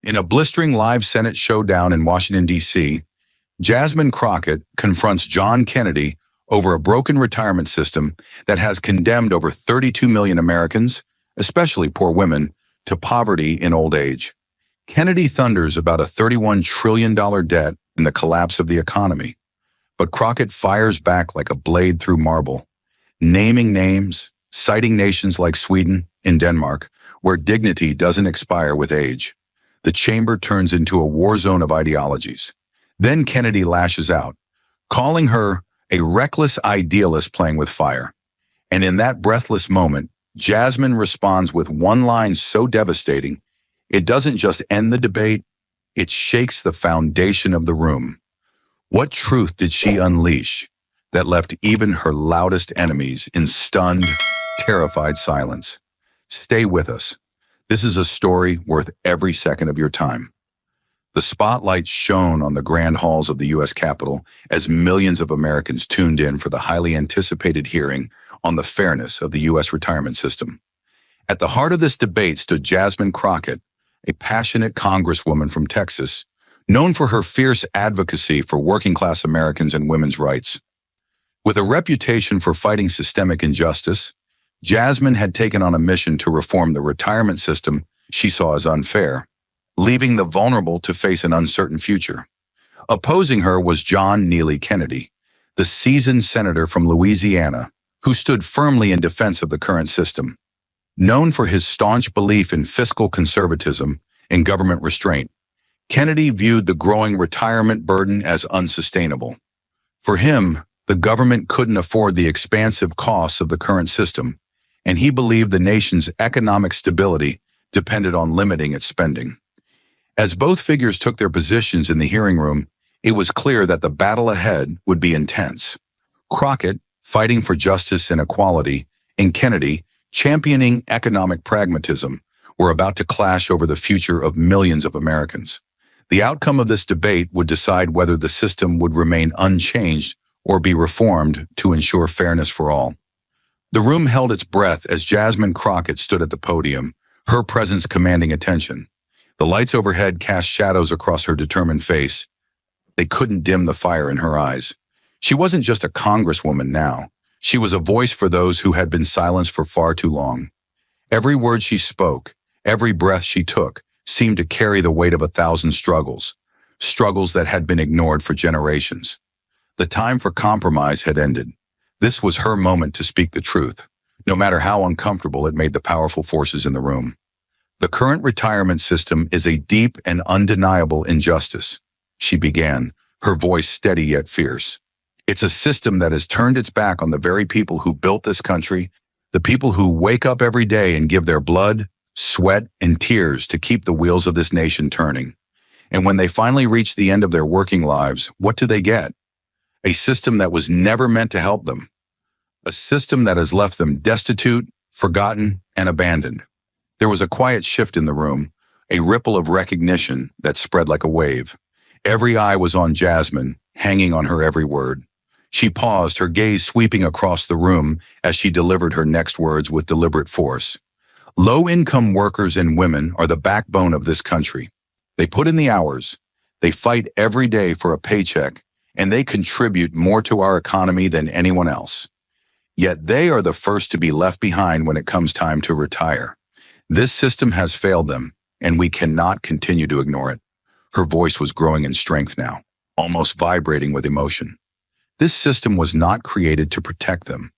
In a blistering live Senate showdown in Washington, D.C., Jasmine Crockett confronts John Kennedy over a broken retirement system that has condemned over 32 million Americans, especially poor women, to poverty in old age. Kennedy thunders about a $31 trillion debt and the collapse of the economy. But Crockett fires back like a blade through marble, naming names, citing nations like Sweden and Denmark, where dignity doesn't expire with age. The chamber turns into a war zone of ideologies. Then Kennedy lashes out, calling her a reckless idealist playing with fire. And in that breathless moment, Jasmine responds with one line so devastating, it doesn't just end the debate, it shakes the foundation of the room. What truth did she unleash that left even her loudest enemies in stunned, terrified silence? Stay with us. This is a story worth every second of your time. The spotlight shone on the grand halls of the U.S. Capitol as millions of Americans tuned in for the highly anticipated hearing on the fairness of the U.S. retirement system. At the heart of this debate stood Jasmine Crockett, a passionate congresswoman from Texas, known for her fierce advocacy for working-class Americans and women's rights. With a reputation for fighting systemic injustice, Jasmine had taken on a mission to reform the retirement system she saw as unfair, leaving the vulnerable to face an uncertain future. Opposing her was John Neely Kennedy, the seasoned senator from Louisiana, who stood firmly in defense of the current system. Known for his staunch belief in fiscal conservatism and government restraint, Kennedy viewed the growing retirement burden as unsustainable. For him, the government couldn't afford the expansive costs of the current system, and he believed the nation's economic stability depended on limiting its spending. As both figures took their positions in the hearing room, it was clear that the battle ahead would be intense. Crockett, fighting for justice and equality, and Kennedy, championing economic pragmatism, were about to clash over the future of millions of Americans. The outcome of this debate would decide whether the system would remain unchanged or be reformed to ensure fairness for all. The room held its breath as Jasmine Crockett stood at the podium, her presence commanding attention. The lights overhead cast shadows across her determined face. They couldn't dim the fire in her eyes. She wasn't just a congresswoman now. She was a voice for those who had been silenced for far too long. Every word she spoke, every breath she took, seemed to carry the weight of 1,000 struggles that had been ignored for generations. The time for compromise had ended. This was her moment to speak the truth, no matter how uncomfortable it made the powerful forces in the room. The current retirement system is a deep and undeniable injustice, she began, her voice steady yet fierce. It's a system that has turned its back on the very people who built this country, the people who wake up every day and give their blood, sweat, and tears to keep the wheels of this nation turning. And when they finally reach the end of their working lives, what do they get? A system that was never meant to help them. A system that has left them destitute, forgotten, and abandoned. There was a quiet shift in the room, a ripple of recognition that spread like a wave. Every eye was on Jasmine, hanging on her every word. She paused, her gaze sweeping across the room as she delivered her next words with deliberate force. Low-income workers and women are the backbone of this country. They put in the hours, they fight every day for a paycheck, and they contribute more to our economy than anyone else. Yet they are the first to be left behind when it comes time to retire. This system has failed them, and we cannot continue to ignore it. Her voice was growing in strength now, almost vibrating with emotion. This system was not created to protect them.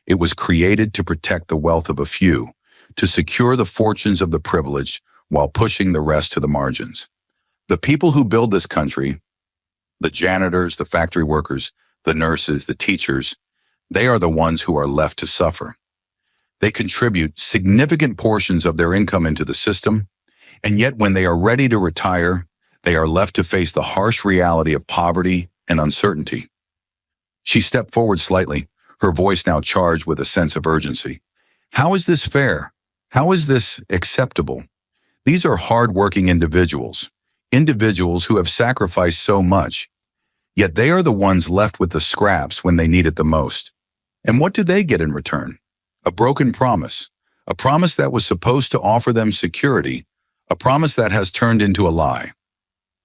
It was created to protect the wealth of a few, to secure the fortunes of the privileged while pushing the rest to the margins. The people who build this country, the janitors, the factory workers, the nurses, the teachers, they are the ones who are left to suffer. They contribute significant portions of their income into the system, and yet when they are ready to retire, they are left to face the harsh reality of poverty and uncertainty. She stepped forward slightly, her voice now charged with a sense of urgency. How is this fair? How is this acceptable? These are hard-working individuals who have sacrificed so much, yet they are the ones left with the scraps when they need it the most. And what do they get in return? A broken promise, a promise that was supposed to offer them security, A promise that has turned into a lie.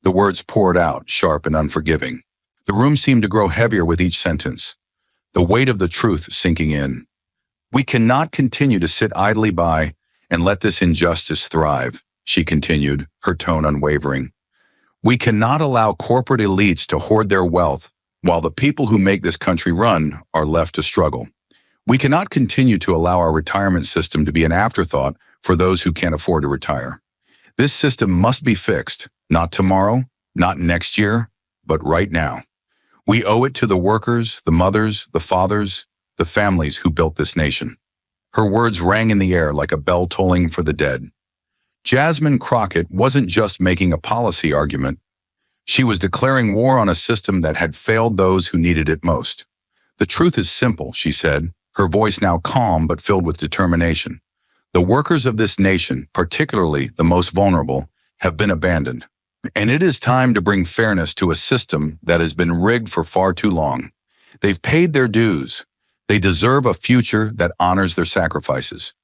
The words poured out, sharp and unforgiving. The room seemed to grow heavier with each sentence, the weight of the truth sinking in. We cannot continue to sit idly by and let this injustice thrive, she continued, her tone unwavering. We cannot allow corporate elites to hoard their wealth while the people who make this country run are left to struggle. We cannot continue to allow our retirement system to be an afterthought for those who can't afford to retire. This system must be fixed, not tomorrow, not next year, but right now. We owe it to the workers, the mothers, the fathers, the families who built this nation. Her words rang in the air like a bell tolling for the dead. Jasmine Crockett wasn't just making a policy argument. She was declaring war on a system that had failed those who needed it most. The truth is simple, she said, her voice now calm but filled with determination. The workers of this nation, particularly the most vulnerable, have been abandoned. And it is time to bring fairness to a system that has been rigged for far too long. They've paid their dues. They deserve a future that honors their sacrifices.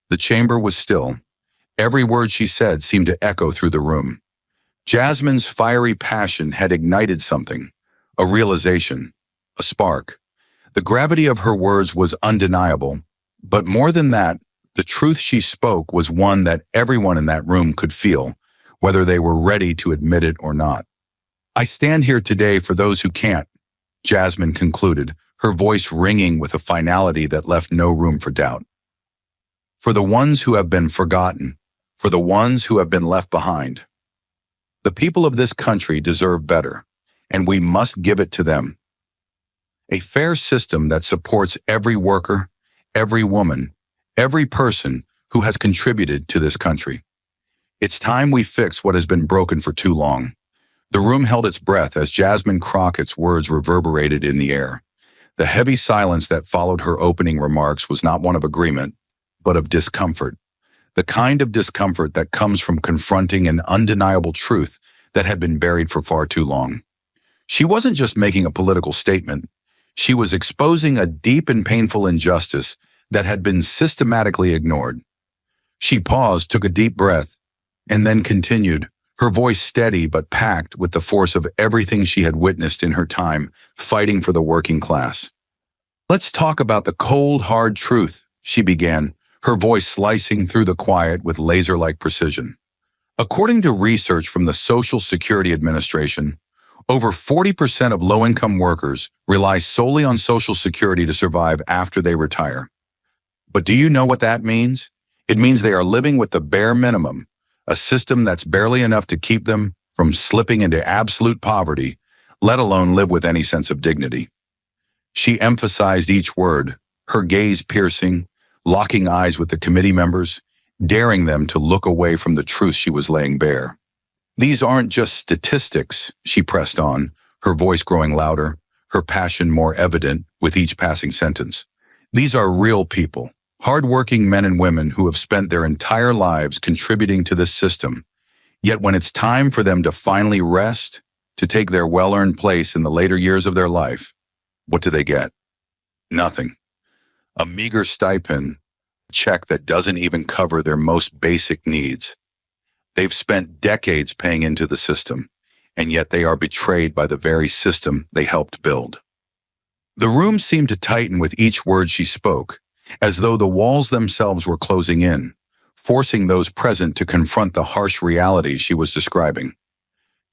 The chamber was still. Every word she said seemed to echo through the room. Jasmine's fiery passion had ignited something, a realization, a spark. The gravity of her words was undeniable, but more than that, the truth she spoke was one that everyone in that room could feel, whether they were ready to admit it or not. I stand here today for those who can't, Jasmine concluded, her voice ringing with a finality that left no room for doubt. For the ones who have been forgotten, for the ones who have been left behind. The people of this country deserve better, and we must give it to them. A fair system that supports every worker, every woman, every person who has contributed to this country. It's time we fix what has been broken for too long. The room held its breath as Jasmine Crockett's words reverberated in the air. The heavy silence that followed her opening remarks was not one of agreement, but of discomfort. The kind of discomfort that comes from confronting an undeniable truth that had been buried for far too long. She wasn't just making a political statement. She was exposing a deep and painful injustice that had been systematically ignored. She paused, took a deep breath, and then continued, her voice steady but packed with the force of everything she had witnessed in her time fighting for the working class. Let's talk about the cold, hard truth, she began, her voice slicing through the quiet with laser-like precision. According to research from the Social Security Administration, over 40% of low-income workers rely solely on Social Security to survive after they retire. But do you know what that means? It means they are living with the bare minimum, a system that's barely enough to keep them from slipping into absolute poverty, let alone live with any sense of dignity. She emphasized each word, her gaze piercing, locking eyes with the committee members, daring them to look away from the truth she was laying bare. These aren't just statistics, she pressed on, her voice growing louder, her passion more evident with each passing sentence. These are real people, hard-working men and women who have spent their entire lives contributing to this system. Yet when it's time for them to finally rest, to take their well-earned place in the later years of their life, what do they get? Nothing. A meager stipend, a check that doesn't even cover their most basic needs. They've spent decades paying into the system, and yet they are betrayed by the very system they helped build. The room seemed to tighten with each word she spoke, as though the walls themselves were closing in, forcing those present to confront the harsh realities she was describing.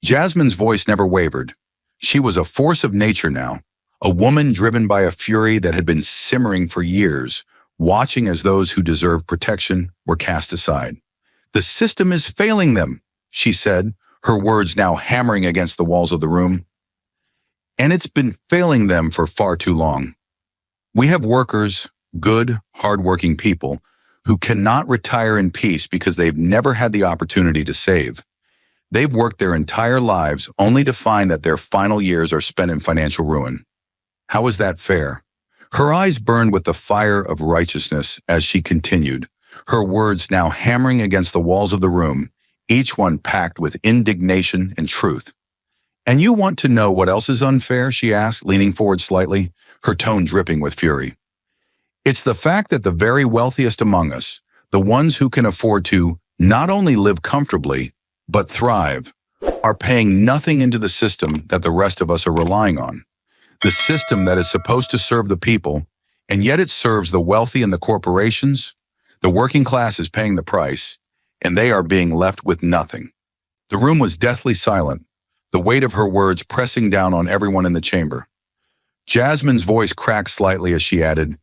Jasmine's voice never wavered. She was a force of nature now, a woman driven by a fury that had been simmering for years, watching as those who deserved protection were cast aside. The system is failing them, she said, her words now hammering against the walls of the room. And it's been failing them for far too long. We have workers, good, hardworking people, who cannot retire in peace because they've never had the opportunity to save. They've worked their entire lives only to find that their final years are spent in financial ruin. How is that fair? Her eyes burned with the fire of righteousness as she continued, her words now hammering against the walls of the room, each one packed with indignation and truth. And you want to know what else is unfair? She asked, leaning forward slightly, her tone dripping with fury. It's the fact that the very wealthiest among us, the ones who can afford to not only live comfortably, but thrive, are paying nothing into the system that the rest of us are relying on. The system that is supposed to serve the people, and yet it serves the wealthy and the corporations. The working class is paying the price, and they are being left with nothing. The room was deathly silent, the weight of her words pressing down on everyone in the chamber. Jasmine's voice cracked slightly as she added,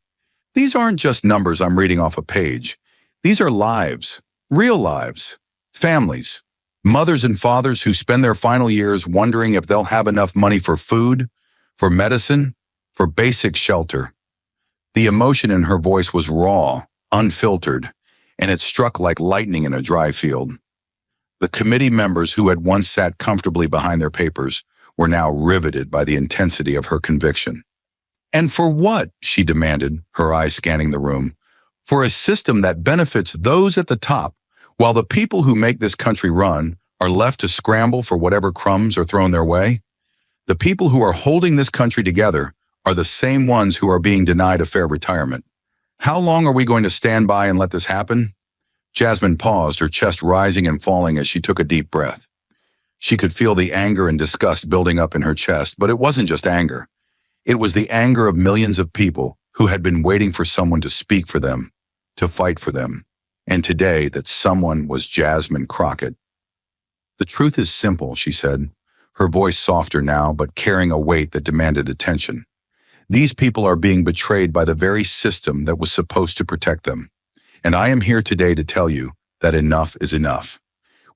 "These aren't just numbers I'm reading off a page. These are lives, real lives, families, mothers and fathers who spend their final years wondering if they'll have enough money for food, for medicine, for basic shelter." The emotion in her voice was raw, unfiltered, and it struck like lightning in a dry field. The committee members who had once sat comfortably behind their papers were now riveted by the intensity of her conviction. "And for what?" she demanded, her eyes scanning the room. "For a system that benefits those at the top, while the people who make this country run are left to scramble for whatever crumbs are thrown their way? The people who are holding this country together are the same ones who are being denied a fair retirement. How long are we going to stand by and let this happen?" Jasmine paused, her chest rising and falling as she took a deep breath. She could feel the anger and disgust building up in her chest, but it wasn't just anger. It was the anger of millions of people who had been waiting for someone to speak for them, to fight for them. And today, that someone was Jasmine Crockett. "The truth is simple," she said, her voice softer now, but carrying a weight that demanded attention. "These people are being betrayed by the very system that was supposed to protect them. And I am here today to tell you that enough is enough.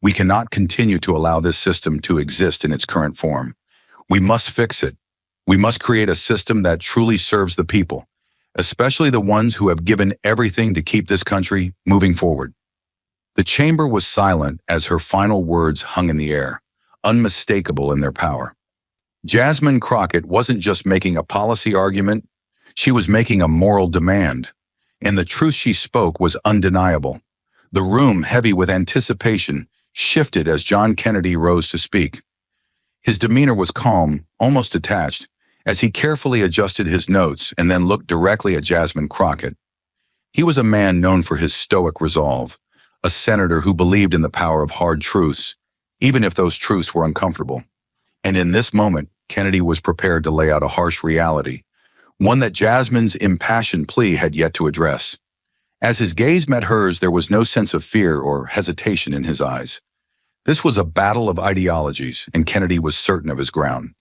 We cannot continue to allow this system to exist in its current form. We must fix it. We must create a system that truly serves the people, especially the ones who have given everything to keep this country moving forward." The chamber was silent as her final words hung in the air, unmistakable in their power. Jasmine Crockett wasn't just making a policy argument, she was making a moral demand, and the truth she spoke was undeniable. The room, heavy with anticipation, shifted as John Kennedy rose to speak. His demeanor was calm, almost detached, as he carefully adjusted his notes and then looked directly at Jasmine Crockett. He was a man known for his stoic resolve, a senator who believed in the power of hard truths, even if those truths were uncomfortable. And in this moment, Kennedy was prepared to lay out a harsh reality, one that Jasmine's impassioned plea had yet to address. As his gaze met hers, there was no sense of fear or hesitation in his eyes. This was a battle of ideologies, and Kennedy was certain of his ground.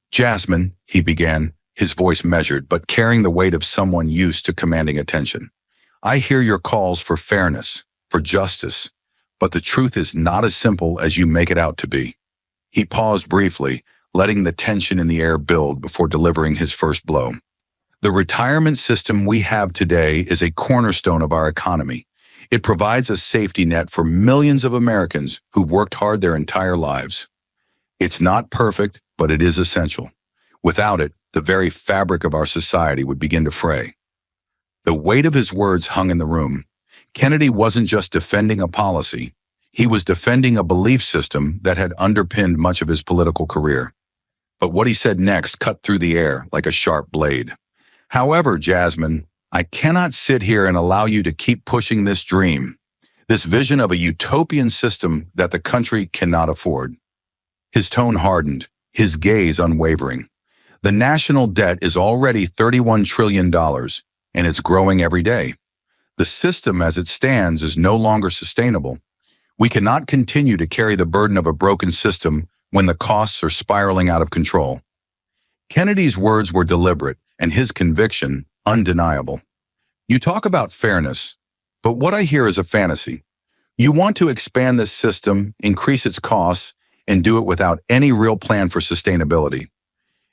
"Jasmine," he began, his voice measured, but carrying the weight of someone used to commanding attention. "I hear your calls for fairness, for justice, but the truth is not as simple as you make it out to be." He paused briefly, letting the tension in the air build before delivering his first blow. "The retirement system we have today is a cornerstone of our economy. It provides a safety net for millions of Americans who've worked hard their entire lives. It's not perfect, but it is essential. Without it, the very fabric of our society would begin to fray." The weight of his words hung in the room. Kennedy wasn't just defending a policy, he was defending a belief system that had underpinned much of his political career. But what he said next cut through the air like a sharp blade. "However, Jasmine, I cannot sit here and allow you to keep pushing this dream, this vision of a utopian system that the country cannot afford." His tone hardened, his gaze unwavering. "The national debt is already $31 trillion, and it's growing every day. The system as it stands is no longer sustainable. We cannot continue to carry the burden of a broken system when the costs are spiraling out of control." Kennedy's words were deliberate and his conviction undeniable. "You talk about fairness, but what I hear is a fantasy. You want to expand this system, increase its costs, and do it without any real plan for sustainability.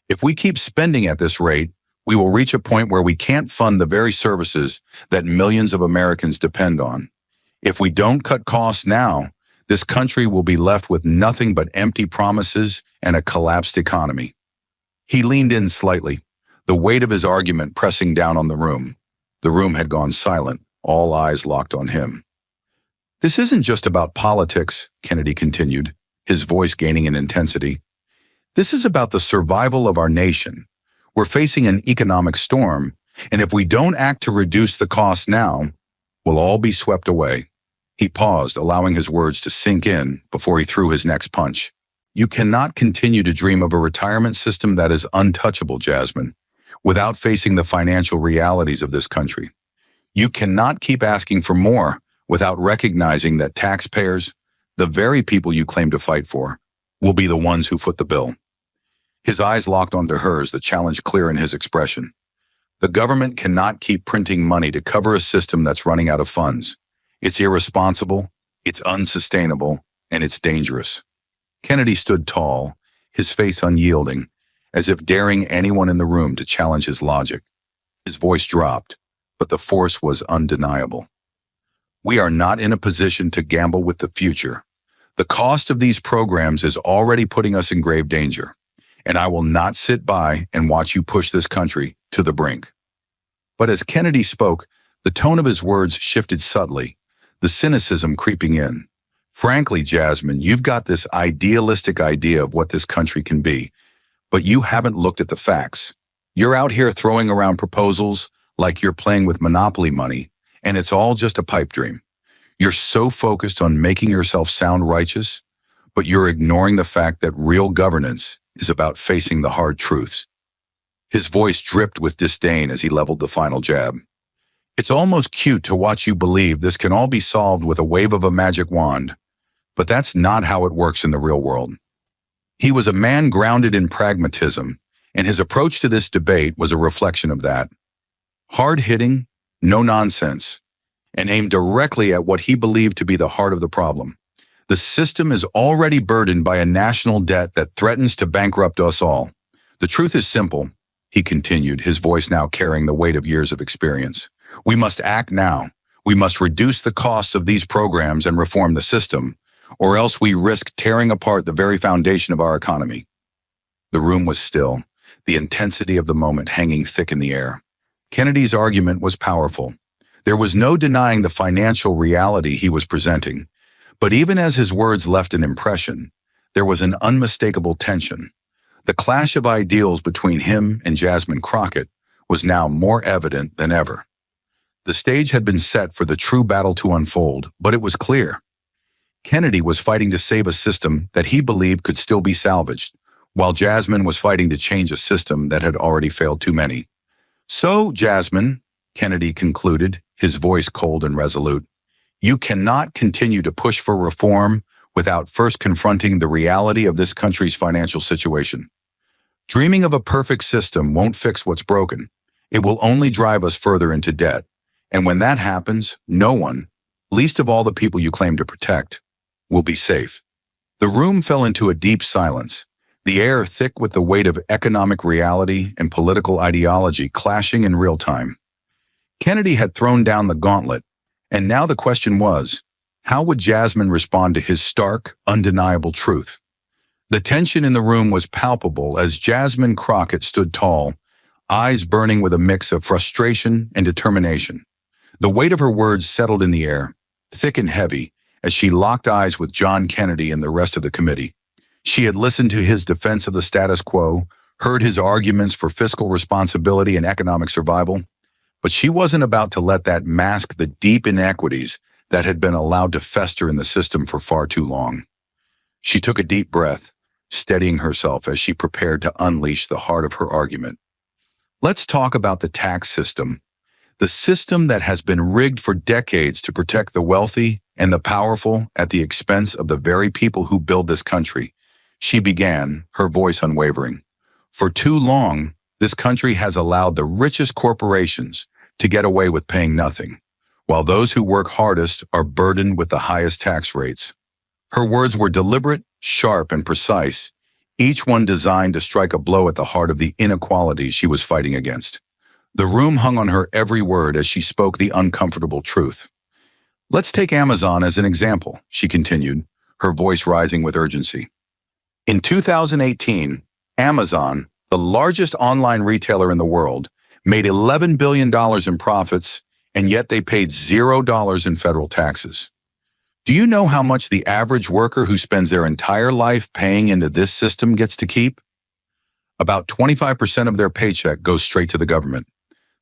If we keep spending at this rate, we will reach a point where we can't fund the very services that millions of Americans depend on. If we don't cut costs now, this country will be left with nothing but empty promises and a collapsed economy." He leaned in slightly, the weight of his argument pressing down on the room. The room had gone silent, all eyes locked on him. "This isn't just about politics," Kennedy continued, his voice gaining in intensity. "This is about the survival of our nation. We're facing an economic storm, and if we don't act to reduce the cost now, we'll all be swept away. He paused, allowing his words to sink in before he threw his next punch. You cannot continue to dream of a retirement system that is untouchable, Jasmine, without facing the financial realities of this country. You cannot keep asking for more without recognizing that taxpayers, the very people you claim to fight for, will be the ones who foot the bill. His eyes locked onto hers, the challenge clear in his expression. The government cannot keep printing money to cover a system that's running out of funds. It's irresponsible, it's unsustainable, and it's dangerous. Kennedy stood tall, his face unyielding, as if daring anyone in the room to challenge his logic. His voice dropped, but the force was undeniable. We are not in a position to gamble with the future. The cost of these programs is already putting us in grave danger, and I will not sit by and watch you push this country to the brink. But as Kennedy spoke, the tone of his words shifted subtly, the cynicism creeping in. Frankly, Jasmine, you've got this idealistic idea of what this country can be, but you haven't looked at the facts. You're out here throwing around proposals like you're playing with monopoly money, and it's all just a pipe dream. You're so focused on making yourself sound righteous, but you're ignoring the fact that real governance is about facing the hard truths. His voice dripped with disdain as he leveled the final jab. It's almost cute to watch you believe this can all be solved with a wave of a magic wand, but that's not how it works in the real world. He was a man grounded in pragmatism, and his approach to this debate was a reflection of that. Hard-hitting, no nonsense, and aimed directly at what he believed to be the heart of the problem. The system is already burdened by a national debt that threatens to bankrupt us all. The truth is simple, he continued, his voice now carrying the weight of years of experience. We must act now. We must reduce the costs of these programs and reform the system, or else we risk tearing apart the very foundation of our economy. The room was still, the intensity of the moment hanging thick in the air. Kennedy's argument was powerful. There was no denying the financial reality he was presenting. But even as his words left an impression, there was an unmistakable tension. The clash of ideals between him and Jasmine Crockett was now more evident than ever. The stage had been set for the true battle to unfold, but it was clear. Kennedy was fighting to save a system that he believed could still be salvaged, while Jasmine was fighting to change a system that had already failed too many. So, Jasmine, Kennedy concluded, his voice cold and resolute, you cannot continue to push for reform without first confronting the reality of this country's financial situation. Dreaming of a perfect system won't fix what's broken. It will only drive us further into debt. And when that happens, no one, least of all the people you claim to protect, will be safe. The room fell into a deep silence, the air thick with the weight of economic reality and political ideology clashing in real time. Kennedy had thrown down the gauntlet, and now the question was, how would Jasmine respond to his stark, undeniable truth? The tension in the room was palpable as Jasmine Crockett stood tall, eyes burning with a mix of frustration and determination. The weight of her words settled in the air, thick and heavy, as she locked eyes with John Kennedy and the rest of the committee. She had listened to his defense of the status quo, heard his arguments for fiscal responsibility and economic survival, but she wasn't about to let that mask the deep inequities that had been allowed to fester in the system for far too long. She took a deep breath, steadying herself as she prepared to unleash the heart of her argument. Let's talk about the tax system, the system that has been rigged for decades to protect the wealthy and the powerful at the expense of the very people who build this country. She began, her voice unwavering. For too long, this country has allowed the richest corporations to get away with paying nothing, while those who work hardest are burdened with the highest tax rates. Her words were deliberate, sharp, and precise, each one designed to strike a blow at the heart of the inequality she was fighting against. The room hung on her every word as she spoke the uncomfortable truth. Let's take Amazon as an example, she continued, her voice rising with urgency. In 2018, Amazon, the largest online retailer in the world, made $11 billion in profits, and yet they paid $0 in federal taxes. Do you know how much the average worker who spends their entire life paying into this system gets to keep? About 25% of their paycheck goes straight to the government.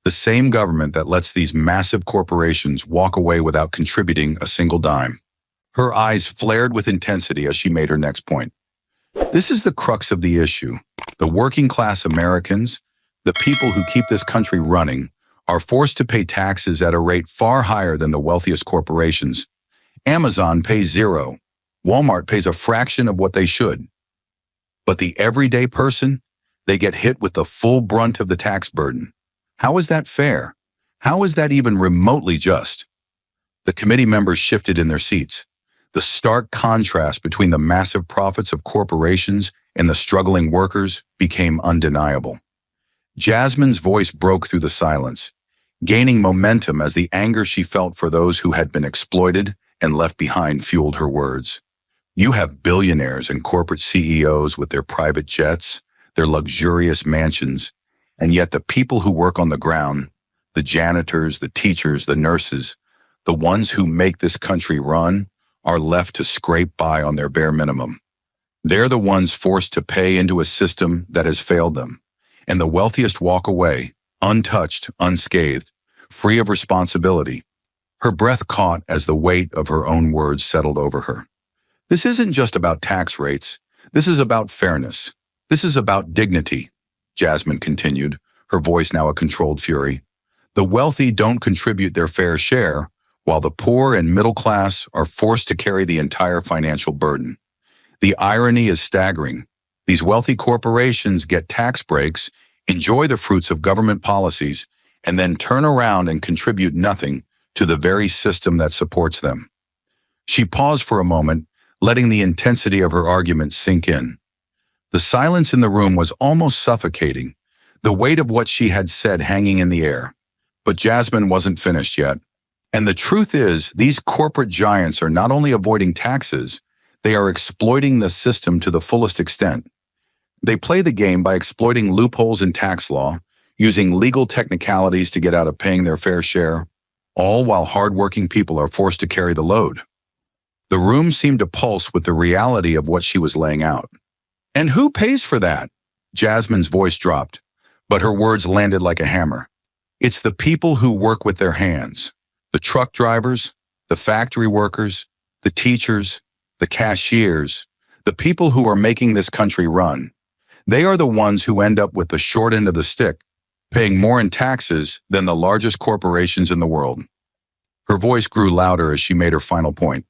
The same government that lets these massive corporations walk away without contributing a single dime. Her eyes flared with intensity as she made her next point. This is the crux of the issue. The working class Americans, the people who keep this country running, are forced to pay taxes at a rate far higher than the wealthiest corporations. Amazon pays zero. Walmart pays a fraction of what they should. But the everyday person, they get hit with the full brunt of the tax burden. How is that fair? How is that even remotely just? The committee members shifted in their seats. The stark contrast between the massive profits of corporations and the struggling workers became undeniable. Jasmine's voice broke through the silence, gaining momentum as the anger she felt for those who had been exploited and left behind fueled her words. You have billionaires and corporate CEOs with their private jets, their luxurious mansions, and yet the people who work on the ground, the janitors, the teachers, the nurses, the ones who make this country run, are left to scrape by on their bare minimum. They're the ones forced to pay into a system that has failed them, and the wealthiest walk away, untouched, unscathed, free of responsibility. Her breath caught as the weight of her own words settled over her. This isn't just about tax rates. This is about fairness. This is about dignity, Jasmine continued, her voice now a controlled fury. The wealthy don't contribute their fair share, while the poor and middle class are forced to carry the entire financial burden. The irony is staggering. These wealthy corporations get tax breaks, enjoy the fruits of government policies, and then turn around and contribute nothing to the very system that supports them. She paused for a moment, letting the intensity of her argument sink in. The silence in the room was almost suffocating, the weight of what she had said hanging in the air. But Jasmine wasn't finished yet. And the truth is, these corporate giants are not only avoiding taxes, they are exploiting the system to the fullest extent. They play the game by exploiting loopholes in tax law, using legal technicalities to get out of paying their fair share, all while hardworking people are forced to carry the load. The room seemed to pulse with the reality of what she was laying out. And who pays for that? Jasmine's voice dropped, but her words landed like a hammer. It's the people who work with their hands. The truck drivers, the factory workers, the teachers, the cashiers, the people who are making this country run. They are the ones who end up with the short end of the stick, paying more in taxes than the largest corporations in the world. Her voice grew louder as she made her final point.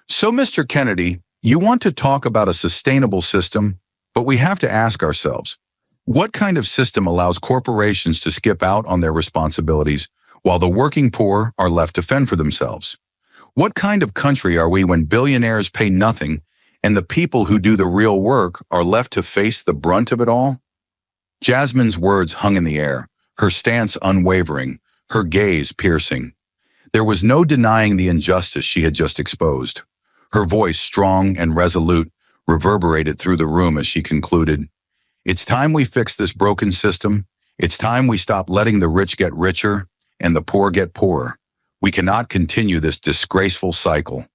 So, Mr. Kennedy, you want to talk about a sustainable system, but we have to ask ourselves, what kind of system allows corporations to skip out on their responsibilities while the working poor are left to fend for themselves? What kind of country are we when billionaires pay nothing and the people who do the real work are left to face the brunt of it all? Jasmine's words hung in the air, her stance unwavering, her gaze piercing. There was no denying the injustice she had just exposed. Her voice, strong and resolute, reverberated through the room as she concluded, "It's time we fix this broken system. It's time we stop letting the rich get richer and the poor get poorer. We cannot continue this disgraceful cycle."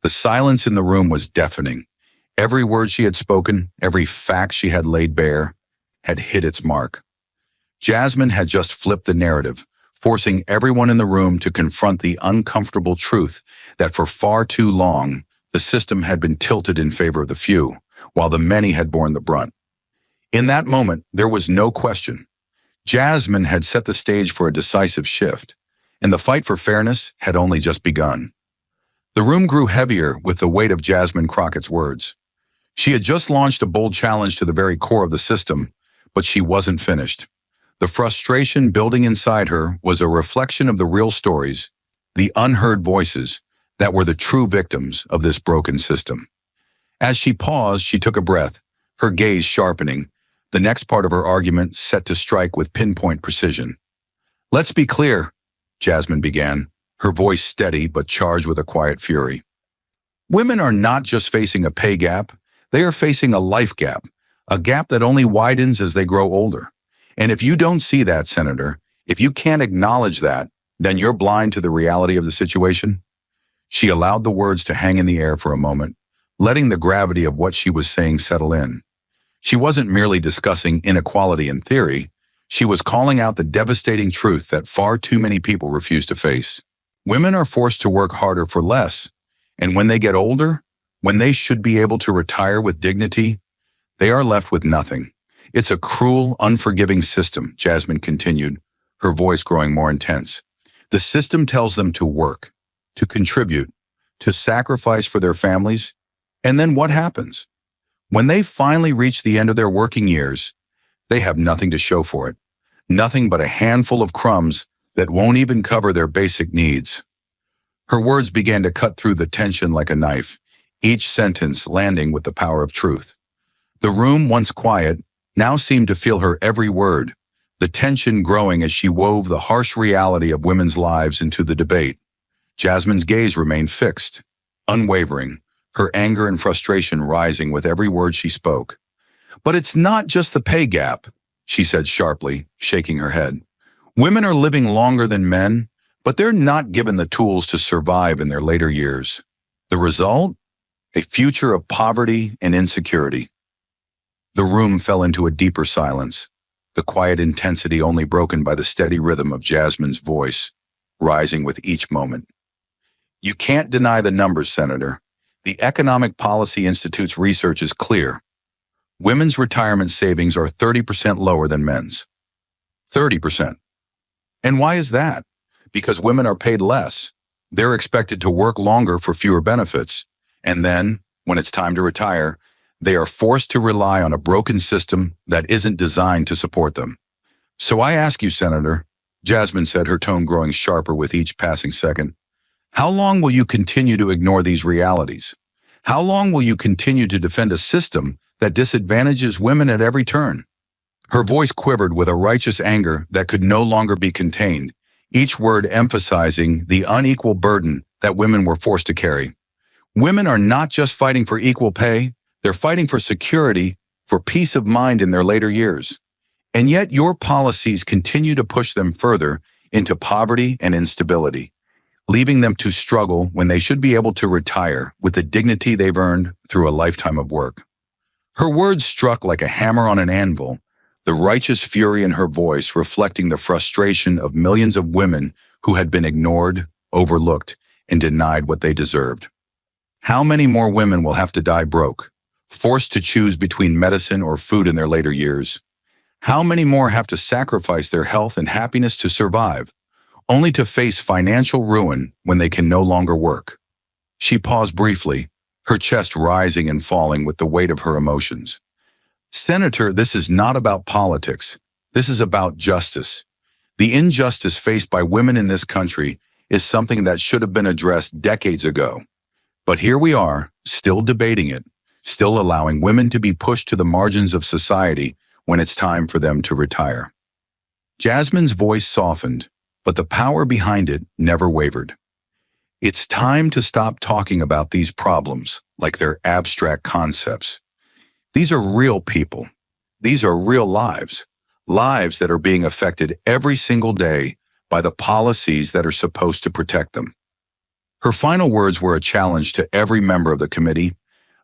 The silence in the room was deafening. Every word she had spoken, every fact she had laid bare, had hit its mark. Jasmine had just flipped the narrative, forcing everyone in the room to confront the uncomfortable truth that for far too long, the system had been tilted in favor of the few, while the many had borne the brunt. In that moment, there was no question. Jasmine had set the stage for a decisive shift, and the fight for fairness had only just begun. The room grew heavier with the weight of Jasmine Crockett's words. She had just launched a bold challenge to the very core of the system, but she wasn't finished. The frustration building inside her was a reflection of the real stories, the unheard voices that were the true victims of this broken system. As she paused, she took a breath, her gaze sharpening, the next part of her argument set to strike with pinpoint precision. "Let's be clear," Jasmine began, her voice steady but charged with a quiet fury. "Women are not just facing a pay gap, they are facing a life gap, a gap that only widens as they grow older. And if you don't see that, Senator, if you can't acknowledge that, then you're blind to the reality of the situation." She allowed the words to hang in the air for a moment, letting the gravity of what she was saying settle in. She wasn't merely discussing inequality in theory, She was calling out the devastating truth that far too many people refuse to face. Women are forced to work harder for less, and when they get older, when they should be able to retire with dignity, they are left with nothing. It's a cruel, unforgiving system, Jasmine continued, her voice growing more intense. The system tells them to work, to contribute, to sacrifice for their families, and then what happens? When they finally reach the end of their working years, they have nothing to show for it, nothing but a handful of crumbs that won't even cover their basic needs. Her words began to cut through the tension like a knife, each sentence landing with the power of truth. The room, once quiet, now seemed to feel her every word, the tension growing as she wove the harsh reality of women's lives into the debate. Jasmine's gaze remained fixed, unwavering, her anger and frustration rising with every word she spoke. "But it's not just the pay gap," she said sharply, shaking her head. "Women are living longer than men, but they're not given the tools to survive in their later years. The result? A future of poverty and insecurity." The room fell into a deeper silence, the quiet intensity only broken by the steady rhythm of Jasmine's voice, rising with each moment. "You can't deny the numbers, Senator. The Economic Policy Institute's research is clear. Women's retirement savings are 30% lower than men's. 30%. And why is that? Because women are paid less. They're expected to work longer for fewer benefits. And then, when it's time to retire, they are forced to rely on a broken system that isn't designed to support them. So I ask you, Senator," Jasmine said, her tone growing sharper with each passing second, "how long will you continue to ignore these realities? How long will you continue to defend a system that disadvantages women at every turn?" Her voice quivered with a righteous anger that could no longer be contained, each word emphasizing the unequal burden that women were forced to carry. Women are not just fighting for equal pay, they're fighting for security, for peace of mind in their later years. And yet your policies continue to push them further into poverty and instability, leaving them to struggle when they should be able to retire with the dignity they've earned through a lifetime of work. Her words struck like a hammer on an anvil, the righteous fury in her voice reflecting the frustration of millions of women who had been ignored, overlooked, and denied what they deserved. How many more women will have to die broke, forced to choose between medicine or food in their later years? How many more have to sacrifice their health and happiness to survive, only to face financial ruin when they can no longer work? She paused briefly, her chest rising and falling with the weight of her emotions. "Senator, this is not about politics. This is about justice. The injustice faced by women in this country is something that should have been addressed decades ago. But here we are, still debating it, still allowing women to be pushed to the margins of society when it's time for them to retire." Jasmine's voice softened, but the power behind it never wavered. It's time to stop talking about these problems like they're abstract concepts. These are real people. These are real lives, lives that are being affected every single day by the policies that are supposed to protect them. Her final words were a challenge to every member of the committee,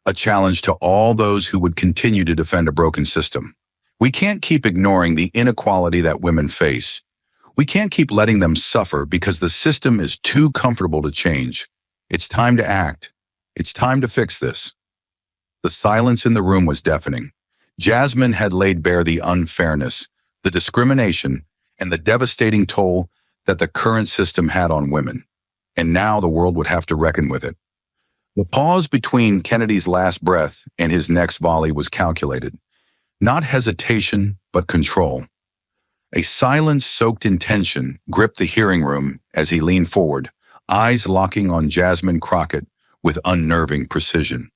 a challenge to all those who would continue to defend a broken system. We can't keep ignoring the inequality that women face. We can't keep letting them suffer because the system is too comfortable to change. It's time to act. It's time to fix this. The silence in the room was deafening. Jasmine had laid bare the unfairness, the discrimination, and the devastating toll that the current system had on women. And now the world would have to reckon with it. The pause between Kennedy's last breath and his next volley was calculated. Not hesitation, but control. A silence soaked in tension gripped the hearing room as he leaned forward, eyes locking on Jasmine Crockett with unnerving precision.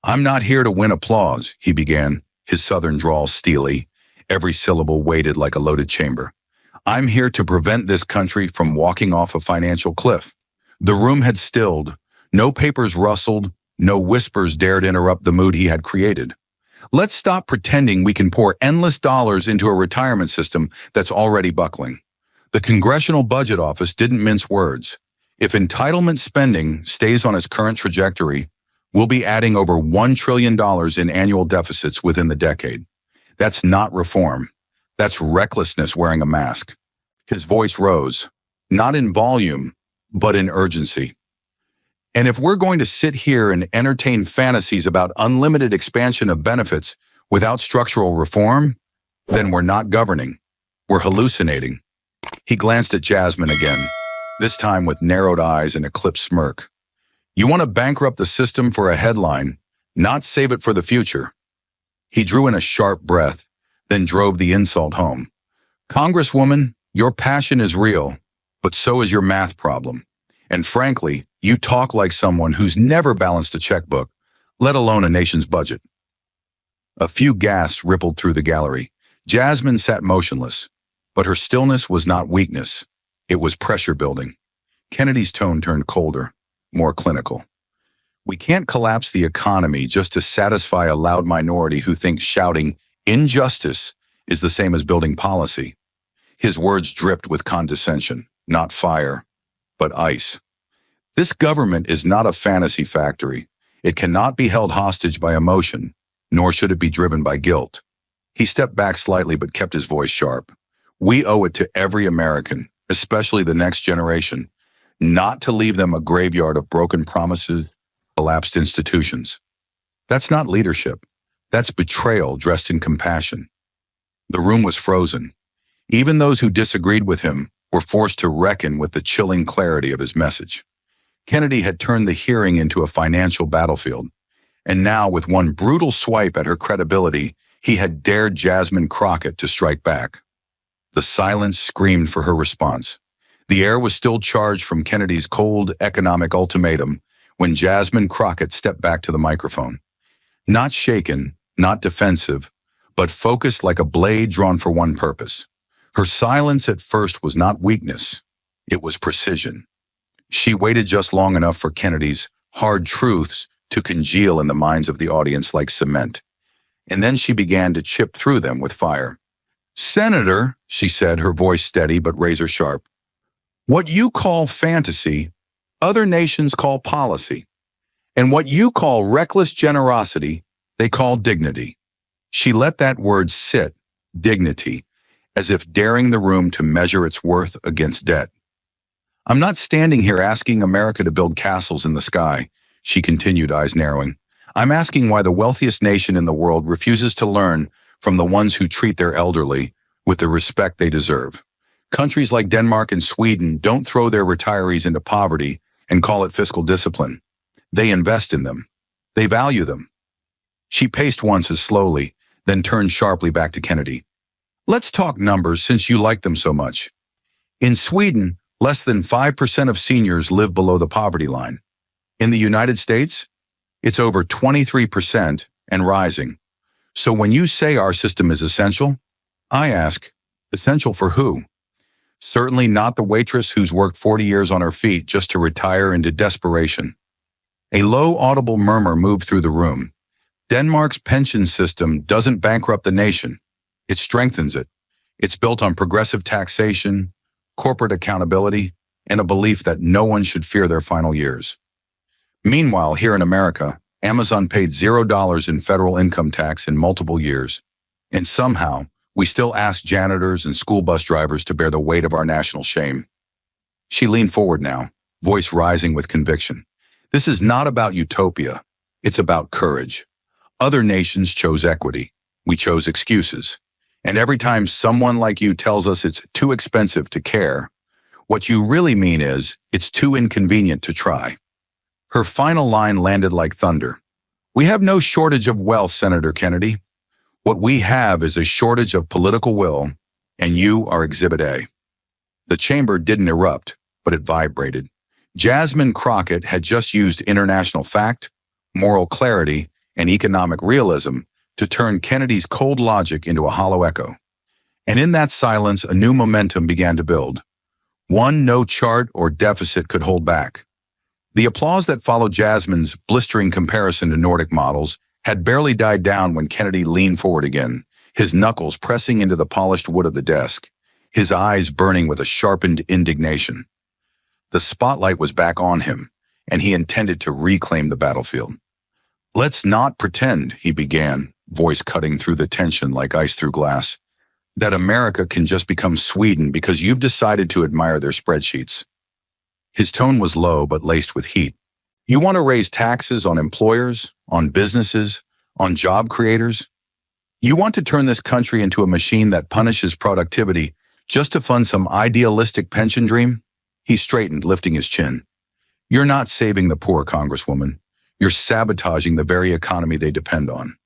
"I'm not here to win applause," he began, his southern drawl steely, every syllable weighted like a loaded chamber. "I'm here to prevent this country from walking off a financial cliff." The room had stilled. No papers rustled. No whispers dared interrupt the mood he had created. Let's stop pretending we can pour endless dollars into a retirement system that's already buckling. The Congressional Budget Office didn't mince words. If entitlement spending stays on its current trajectory, we'll be adding over $1 trillion in annual deficits within the decade. That's not reform. That's recklessness wearing a mask. His voice rose, not in volume, but in urgency. And if we're going to sit here and entertain fantasies about unlimited expansion of benefits without structural reform, then we're not governing. We're hallucinating. He glanced at Jasmine again, this time with narrowed eyes and a clipped smirk. You want to bankrupt the system for a headline, not save it for the future. He drew in a sharp breath, then drove the insult home. Congresswoman, your passion is real, but so is your math problem. And frankly, you talk like someone who's never balanced a checkbook, let alone a nation's budget. A few gasps rippled through the gallery. Jasmine sat motionless, but her stillness was not weakness. It was pressure building. Kennedy's tone turned colder, more clinical. We can't collapse the economy just to satisfy a loud minority who thinks shouting injustice is the same as building policy. His words dripped with condescension, not fire, but ice. This government is not a fantasy factory. It cannot be held hostage by emotion, nor should it be driven by guilt. He stepped back slightly but kept his voice sharp. We owe it to every American, especially the next generation, not to leave them a graveyard of broken promises, collapsed institutions. That's not leadership. That's betrayal dressed in compassion. The room was frozen. Even those who disagreed with him were forced to reckon with the chilling clarity of his message. Kennedy had turned the hearing into a financial battlefield, and now, with one brutal swipe at her credibility, he had dared Jasmine Crockett to strike back. The silence screamed for her response. The air was still charged from Kennedy's cold economic ultimatum when Jasmine Crockett stepped back to the microphone. Not shaken, not defensive, but focused like a blade drawn for one purpose. Her silence at first was not weakness, it was precision. She waited just long enough for Kennedy's hard truths to congeal in the minds of the audience like cement. And then she began to chip through them with fire. Senator, she said, her voice steady but razor sharp, what you call fantasy, other nations call policy. And what you call reckless generosity, they call dignity. She let that word sit, dignity, as if daring the room to measure its worth against debt. I'm not standing here asking America to build castles in the sky, she continued, eyes narrowing. I'm asking why the wealthiest nation in the world refuses to learn from the ones who treat their elderly with the respect they deserve. Countries like Denmark and Sweden don't throw their retirees into poverty and call it fiscal discipline. They invest in them. They value them. She paced once as slowly, then turned sharply back to Kennedy. Let's talk numbers since you like them so much. In Sweden, less than 5% of seniors live below the poverty line. In the United States, it's over 23% and rising. So when you say our system is essential, I ask, essential for who? Certainly not the waitress who's worked 40 years on her feet just to retire into desperation. A low audible murmur moved through the room. Denmark's pension system doesn't bankrupt the nation. It strengthens it. It's built on progressive taxation, corporate accountability, and a belief that no one should fear their final years. Meanwhile, here in America, Amazon paid $0 in federal income tax in multiple years. And somehow, we still ask janitors and school bus drivers to bear the weight of our national shame. She leaned forward now, voice rising with conviction. This is not about utopia. It's about courage. Other nations chose equity. We chose excuses. And every time someone like you tells us it's too expensive to care, what you really mean is it's too inconvenient to try. Her final line landed like thunder. We have no shortage of wealth, Senator Kennedy. What we have is a shortage of political will, and you are Exhibit A. The chamber didn't erupt, but it vibrated. Jasmine Crockett had just used international fact, moral clarity, and economic realism to turn Kennedy's cold logic into a hollow echo. And in that silence, a new momentum began to build. One no chart or deficit could hold back. The applause that followed Jasmine's blistering comparison to Nordic models had barely died down when Kennedy leaned forward again, his knuckles pressing into the polished wood of the desk, his eyes burning with a sharpened indignation. The spotlight was back on him, and he intended to reclaim the battlefield. Let's not pretend, he began, voice cutting through the tension like ice through glass, that America can just become Sweden because you've decided to admire their spreadsheets. His tone was low but laced with heat. You want to raise taxes on employers, on businesses, on job creators? You want to turn this country into a machine that punishes productivity just to fund some idealistic pension dream? He straightened, lifting his chin. You're not saving the poor, Congresswoman. You're sabotaging the very economy they depend on.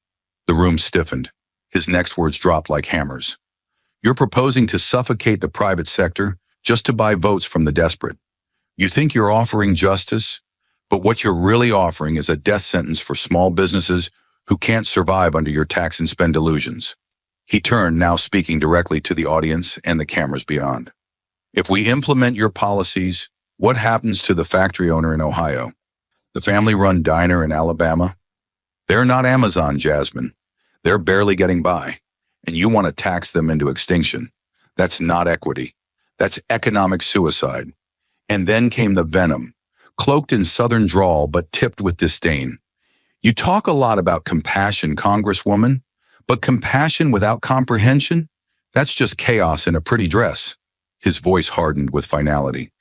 The room stiffened. His next words dropped like hammers. You're proposing to suffocate the private sector just to buy votes from the desperate. You think you're offering justice, but what you're really offering is a death sentence for small businesses who can't survive under your tax and spend delusions. He turned, now speaking directly to the audience and the cameras beyond. If we implement your policies, what happens to the factory owner in Ohio? The family-run diner in Alabama? They're not Amazon, Jasmine. They're barely getting by, and you want to tax them into extinction. That's not equity. That's economic suicide. And then came the venom, cloaked in Southern drawl but tipped with disdain. You talk a lot about compassion, Congresswoman, but compassion without comprehension? That's just chaos in a pretty dress. His voice hardened with finality.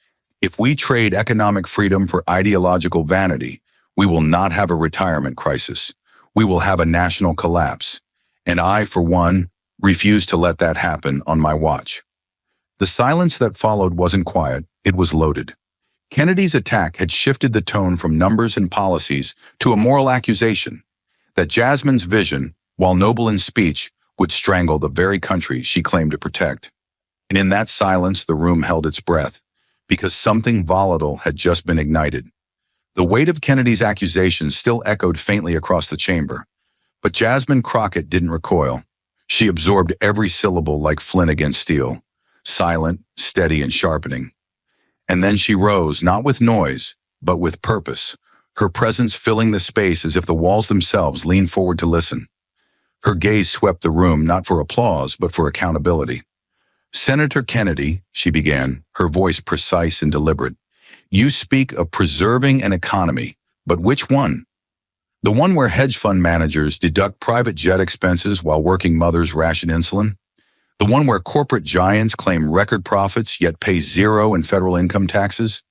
If we trade economic freedom for ideological vanity, we will not have a retirement crisis. We will have a national collapse. And I, for one, refuse to let that happen on my watch. The silence that followed wasn't quiet, it was loaded. Kennedy's attack had shifted the tone from numbers and policies to a moral accusation that Jasmine's vision, while noble in speech, would strangle the very country she claimed to protect. And in that silence, the room held its breath, because something volatile had just been ignited. The weight of Kennedy's accusations still echoed faintly across the chamber, but Jasmine Crockett didn't recoil. She absorbed every syllable like flint against steel, silent, steady, and sharpening. And then she rose, not with noise, but with purpose, her presence filling the space as if the walls themselves leaned forward to listen. Her gaze swept the room not for applause, but for accountability. Senator Kennedy, she began, her voice precise and deliberate, you speak of preserving an economy, but which one? The one where hedge fund managers deduct private jet expenses while working mothers ration insulin? The one where corporate giants claim record profits yet pay zero in federal income taxes?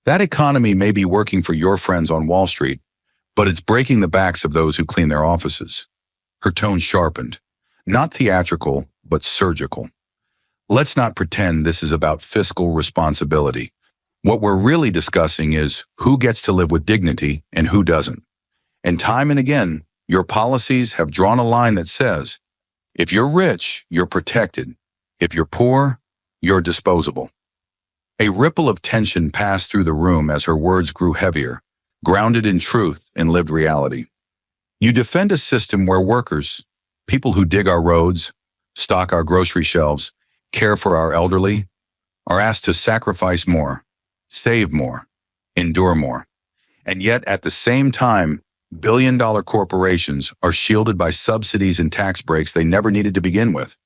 That economy may be working for your friends on Wall Street, but it's breaking the backs of those who clean their offices. Her tone sharpened, not theatrical, but surgical. Let's not pretend this is about fiscal responsibility. What we're really discussing is who gets to live with dignity and who doesn't. And time and again, your policies have drawn a line that says, if you're rich, you're protected. If you're poor, you're disposable. A ripple of tension passed through the room as her words grew heavier, grounded in truth and lived reality. You defend a system where workers, people who dig our roads, stock our grocery shelves, care for our elderly, are asked to sacrifice more, save more, endure more. And yet, at the same time, billion-dollar corporations are shielded by subsidies and tax breaks they never needed to begin with.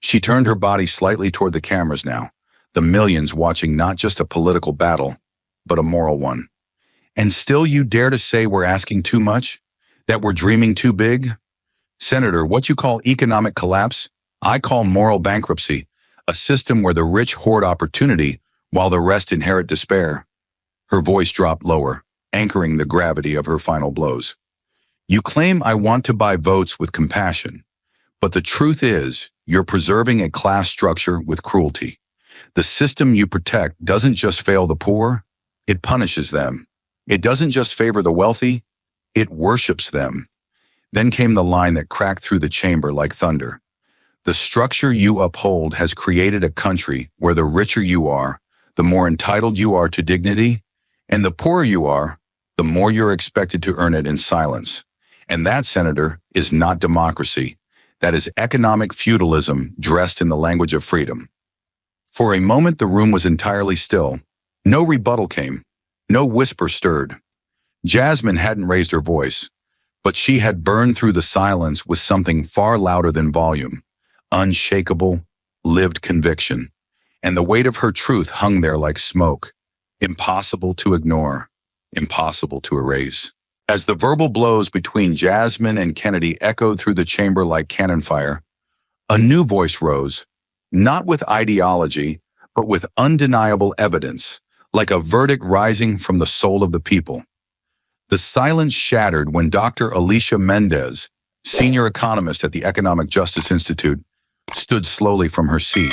She turned her body slightly toward the cameras now, the millions watching not just a political battle, but a moral one. And still you dare to say we're asking too much? That we're dreaming too big? Senator, what you call economic collapse, I call moral bankruptcy, a system where the rich hoard opportunity while the rest inherit despair. Her voice dropped lower, anchoring the gravity of her final blows. You claim I want to buy votes with compassion, but the truth is you're preserving a class structure with cruelty. The system you protect doesn't just fail the poor, it punishes them. It doesn't just favor the wealthy, it worships them. Then came the line that cracked through the chamber like thunder. The structure you uphold has created a country where the richer you are, the more entitled you are to dignity, and the poorer you are, the more you're expected to earn it in silence. And that, Senator, is not democracy. That is economic feudalism dressed in the language of freedom. For a moment, the room was entirely still. No rebuttal came. No whisper stirred. Jasmine hadn't raised her voice, but she had burned through the silence with something far louder than volume, unshakable, lived conviction. And the weight of her truth hung there like smoke, impossible to ignore, impossible to erase. As the verbal blows between Jasmine and Kennedy echoed through the chamber like cannon fire, A new voice rose, not with ideology, but with undeniable evidence, like a verdict rising from the soul of the people. The silence shattered when Dr. Alicia Mendez, senior economist at the Economic Justice Institute, stood slowly from her seat.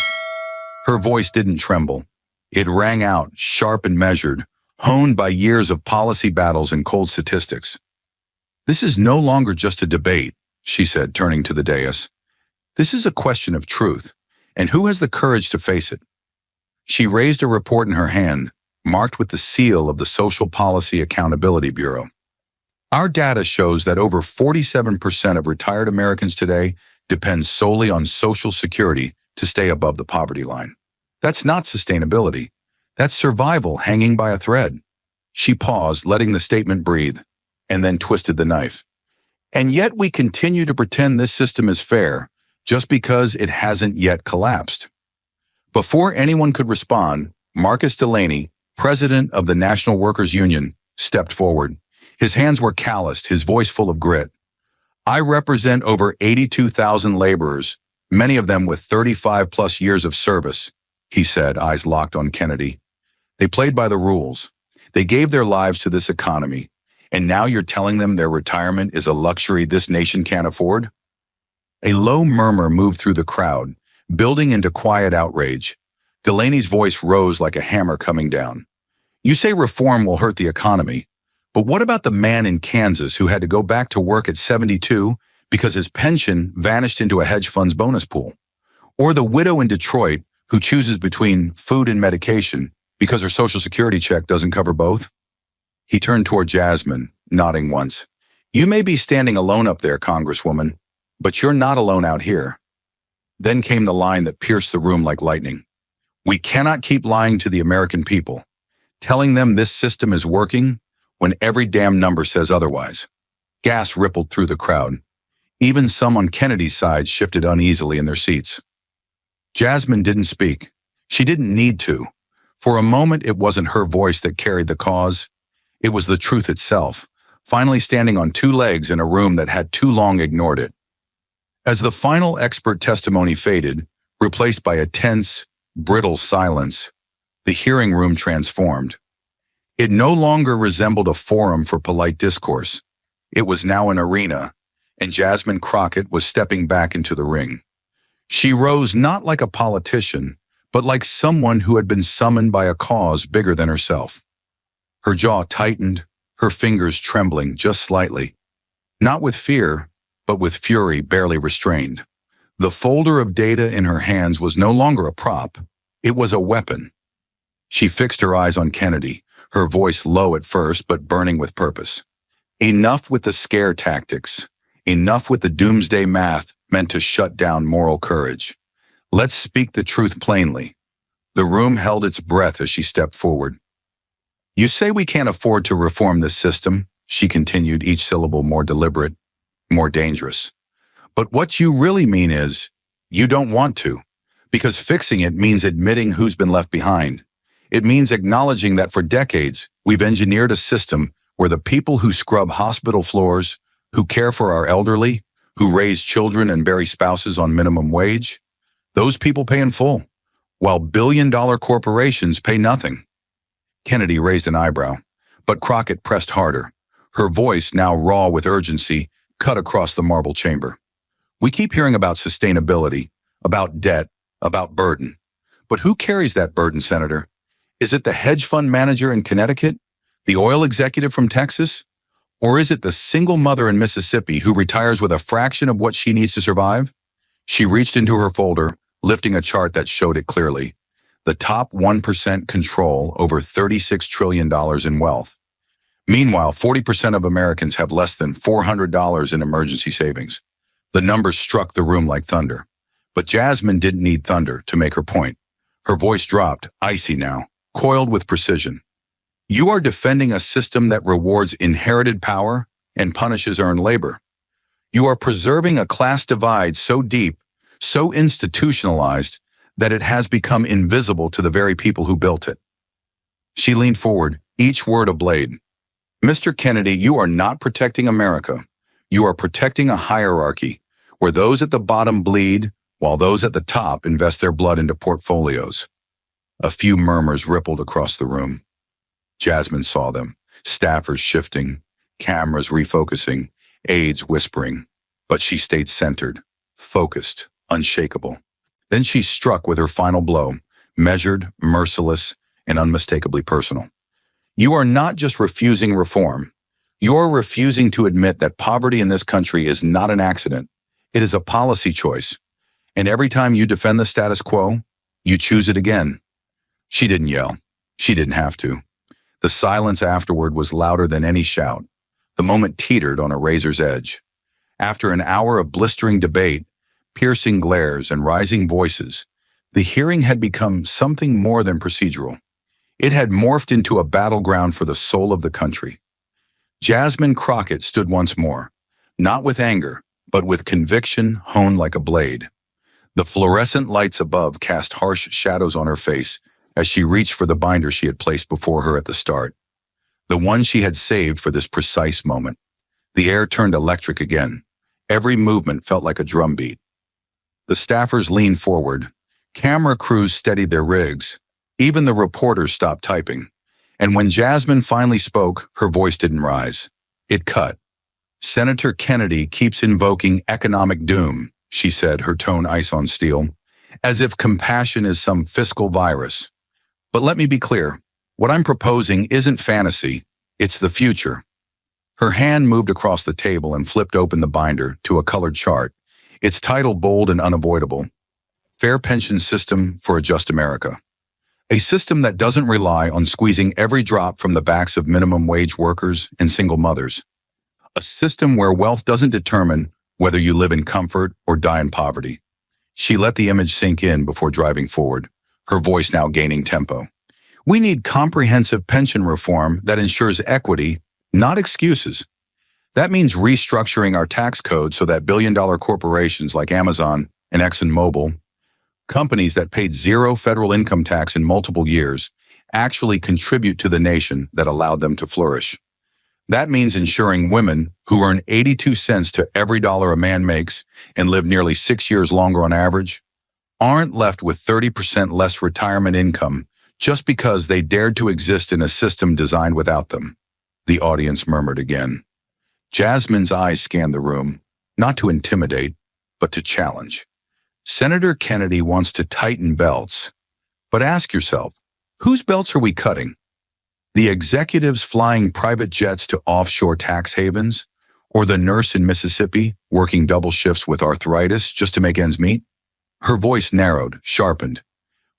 Her voice didn't tremble. It rang out, sharp and measured, honed by years of policy battles and cold statistics. "This is no longer just a debate," she said, turning to the dais. "This is a question of truth, and who has the courage to face it?" She raised a report in her hand, marked with the seal of the Social Policy Accountability Bureau. "Our data shows that over 47% of retired Americans today depend solely on Social Security to stay above the poverty line. That's not sustainability. That's survival hanging by a thread." She paused, letting the statement breathe, and then twisted the knife. "And yet we continue to pretend this system is fair, just because it hasn't yet collapsed." Before anyone could respond, Marcus Delaney, president of the National Workers Union, stepped forward. His hands were calloused, his voice full of grit. "I represent over 82,000 laborers, many of them with 35-plus years of service," he said, eyes locked on Kennedy. "They played by the rules. They gave their lives to this economy, and now you're telling them their retirement is a luxury this nation can't afford?" A low murmur moved through the crowd, building into quiet outrage. Delaney's voice rose like a hammer coming down. "You say reform will hurt the economy, but what about the man in Kansas who had to go back to work at 72 because his pension vanished into a hedge fund's bonus pool? Or the widow in Detroit who chooses between food and medication because her Social Security check doesn't cover both?" He turned toward Jasmine, nodding once. "You may be standing alone up there, Congresswoman, but you're not alone out here." Then came the line that pierced the room like lightning. "We cannot keep lying to the American people, telling them this system is working when every damn number says otherwise." Gas rippled through the crowd. Even some on Kennedy's side shifted uneasily in their seats. Jasmine didn't speak. She didn't need to. For a moment, it wasn't her voice that carried the cause. It was the truth itself, finally standing on two legs in a room that had too long ignored it. As the final expert testimony faded, replaced by a tense, brittle silence, the hearing room transformed. It no longer resembled a forum for polite discourse. It was now an arena, and Jasmine Crockett was stepping back into the ring. She rose not like a politician, but like someone who had been summoned by a cause bigger than herself. Her jaw tightened, her fingers trembling just slightly. Not with fear, but with fury barely restrained. The folder of data in her hands was no longer a prop. It was a weapon. She fixed her eyes on Kennedy, her voice low at first but burning with purpose. "Enough with the scare tactics. Enough with the doomsday math meant to shut down moral courage. Let's speak the truth plainly." The room held its breath as she stepped forward. "You say we can't afford to reform this system," she continued, each syllable more deliberate, more dangerous. "But what you really mean is, you don't want to, because fixing it means admitting who's been left behind. It means acknowledging that for decades, we've engineered a system where the people who scrub hospital floors, who care for our elderly, who raise children and bury spouses on minimum wage, those people pay in full, while billion-dollar corporations pay nothing." Kennedy raised an eyebrow, but Crockett pressed harder. Her voice, now raw with urgency, cut across the marble chamber. "We keep hearing about sustainability, about debt, about burden. But who carries that burden, Senator? Is it the hedge fund manager in Connecticut? The oil executive from Texas? Or is it the single mother in Mississippi who retires with a fraction of what she needs to survive?" She reached into her folder, lifting a chart that showed it clearly. The top 1% control over $36 trillion in wealth. Meanwhile, 40% of Americans have less than $400 in emergency savings. The numbers struck the room like thunder. But Jasmine didn't need thunder to make her point. Her voice dropped, icy now, coiled with precision. "You are defending a system that rewards inherited power and punishes earned labor. You are preserving a class divide so deep, so institutionalized, that it has become invisible to the very people who built it." She leaned forward, each word a blade. "Mr. Kennedy, you are not protecting America. You are protecting a hierarchy where those at the bottom bleed, while those at the top invest their blood into portfolios. A few murmurs rippled across the room. Jasmine saw them, staffers shifting, cameras refocusing, aides whispering. But she stayed centered, focused, unshakable. Then she struck with her final blow, measured, merciless, and unmistakably personal. You are not just refusing reform. You're refusing to admit that poverty in this country is not an accident. It is a policy choice. And every time you defend the status quo, you choose it again. She didn't yell. She didn't have to. The silence afterward was louder than any shout. The moment teetered on a razor's edge. After an hour of blistering debate, piercing glares, and rising voices, the hearing had become something more than procedural. It had morphed into a battleground for the soul of the country. Jasmine Crockett stood once more, not with anger, but with conviction honed like a blade. The fluorescent lights above cast harsh shadows on her face as she reached for the binder she had placed before her at the start, the one she had saved for this precise moment. The air turned electric again. Every movement felt like a drumbeat. The staffers leaned forward. Camera crews steadied their rigs. Even the reporters stopped typing. And when Jasmine finally spoke, her voice didn't rise. It cut. Senator Kennedy keeps invoking economic doom, she said, her tone ice on steel, as if compassion is some fiscal virus. But let me be clear, what I'm proposing isn't fantasy, it's the future. Her hand moved across the table and flipped open the binder to a colored chart, its title bold and unavoidable, Fair Pension System for a Just America. A system that doesn't rely on squeezing every drop from the backs of minimum wage workers and single mothers. A system where wealth doesn't determine whether you live in comfort or die in poverty. She let the image sink in before driving forward, her voice now gaining tempo. We need comprehensive pension reform that ensures equity, not excuses. That means restructuring our tax code so that billion-dollar corporations like Amazon and ExxonMobil, companies that paid zero federal income tax in multiple years, actually contribute to the nation that allowed them to flourish. That means ensuring women who earn 82 cents to every dollar a man makes and live nearly 6 years longer on average aren't left with 30% less retirement income just because they dared to exist in a system designed without them. The audience murmured again. Jasmine's eyes scanned the room, not to intimidate, but to challenge. Senator Kennedy wants to tighten belts. But ask yourself, whose belts are we cutting? The executives flying private jets to offshore tax havens? Or the nurse in Mississippi working double shifts with arthritis just to make ends meet? Her voice narrowed, sharpened.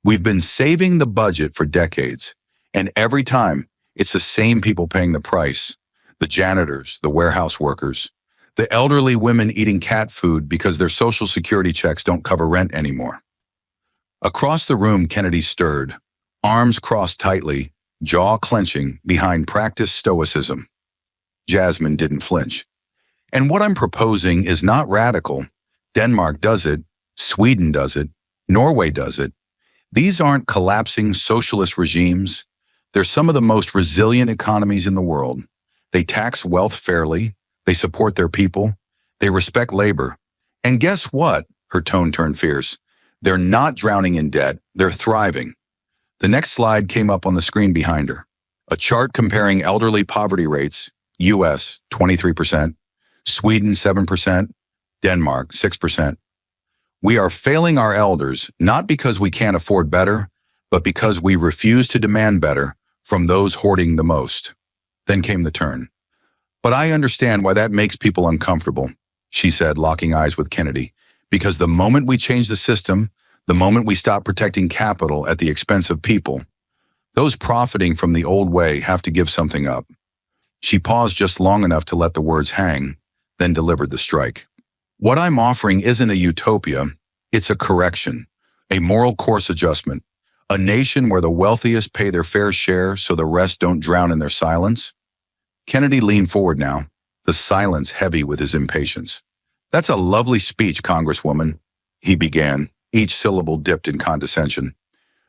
We've been saving the budget for decades, and every time, it's the same people paying the price. The janitors, the warehouse workers, the elderly women eating cat food because their Social Security checks don't cover rent anymore. Across the room, Kennedy stirred, arms crossed tightly, jaw clenching behind practiced stoicism. Jasmine didn't flinch. And what I'm proposing is not radical. Denmark does it, Sweden does it, Norway does it. These aren't collapsing socialist regimes. They're some of the most resilient economies in the world. They tax wealth fairly. They support their people. They respect labor. And guess what? Her tone turned fierce. They're not drowning in debt. They're thriving. The next slide came up on the screen behind her. A chart comparing elderly poverty rates, US 23%, Sweden 7%, Denmark 6%. We are failing our elders not because we can't afford better, but because we refuse to demand better from those hoarding the most. Then came the turn. But I understand why that makes people uncomfortable, she said, locking eyes with Kennedy, because the moment we change the system, the moment we stop protecting capital at the expense of people, those profiting from the old way have to give something up. She paused just long enough to let the words hang, then delivered the strike. What I'm offering isn't a utopia, it's a correction, a moral course adjustment, a nation where the wealthiest pay their fair share so the rest don't drown in their silence. Kennedy leaned forward now, the silence heavy with his impatience. That's a lovely speech, Congresswoman, he began, each syllable dipped in condescension.